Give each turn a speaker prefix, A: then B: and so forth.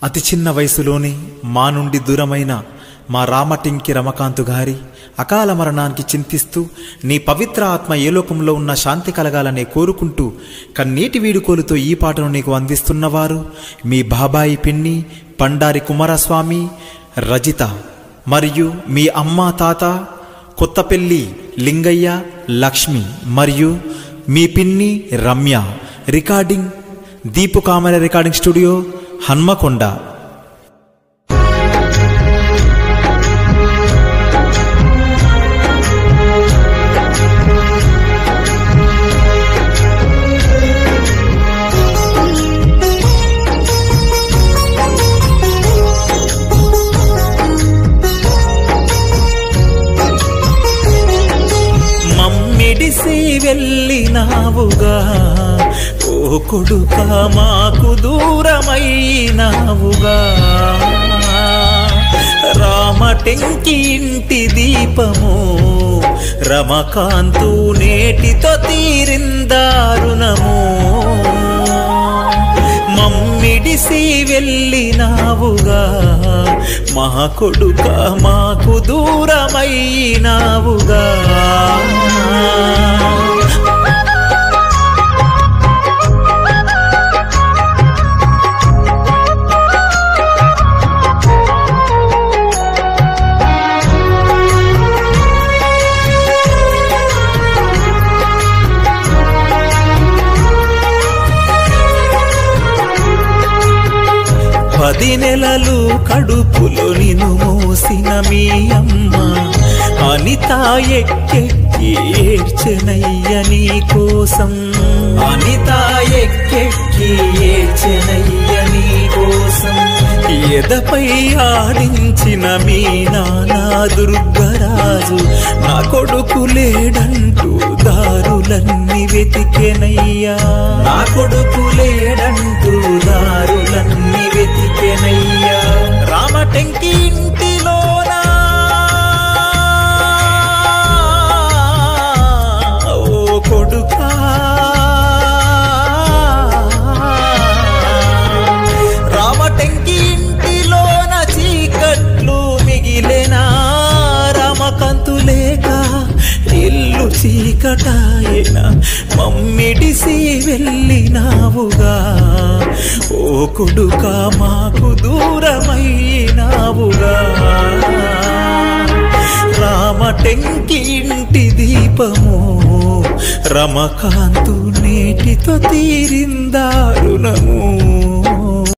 A: అతి చిన్న వయసులోనే మా నుండి దూరమైన మా రామటింకి రమకాంతు గారి అకాల మరణానికి చింతిస్తూ నీ పవిత్ర ఆత్మ ఏ లోకంలో ఉన్న శాంతి కలగాలనే కోరుకుంటూ కన్నీటి వీడుకోలుతో ఈ పాటను నీకు అందిస్తున్నవారు మీ బాబాయి పిన్ని పండారి కుమారస్వామి రజిత మరియు మీ అమ్మ తాత కొత్తపల్లి లింగయ్య లక్ష్మి మరియు మీ పిన్ని Ramya. Recording Deepu camera recording studio Hanamkonda. మమ్మిడిసి వెళ్ళినావుగా ఓ కొడుకా మాకు దూరమైనావుగా, రామటెంకి ఇంటి దీపము రమకాంతు నేటితో తీరిందారుణము. మమ్మిడిసి వెళ్ళినావుగా మా కొడుక మాకు దూరమైనావుగా. పది నెలలు కడుపులో నిన్ను మోసిన మీ అమ్మ అనిత ఎక్కెక్కి ఏడ్చెనయ్య నీ కోసం, అనిత ఎక్కెక్కి ఏడ్చెనయ్య నీ కోసం. ఎదపై ఆడించిన మీ నాన్న దుర్గరాజు నా కొడుకు లేడంటూ దారులన్నీ వెతికెనయ్యా, నా కొడుకు లేడంటూ దారులన్నీ వెతికెనయ్యా. రామటెంకి ఇంటిలోనా ఓ కొడుకా రామటెంకి ఇంటిలోన చీకట్లు మిగిలేనా, రామకాంతు లేక ఇల్లు చీకటాయన మమ్మిడిసి వెళ్ళినావుగా ఓ కొడుకా మాకు దూరమైనావుగా. రామటెంకి ఇంటి దీపము రమకాంతు నేటితో తీరిందారుణము.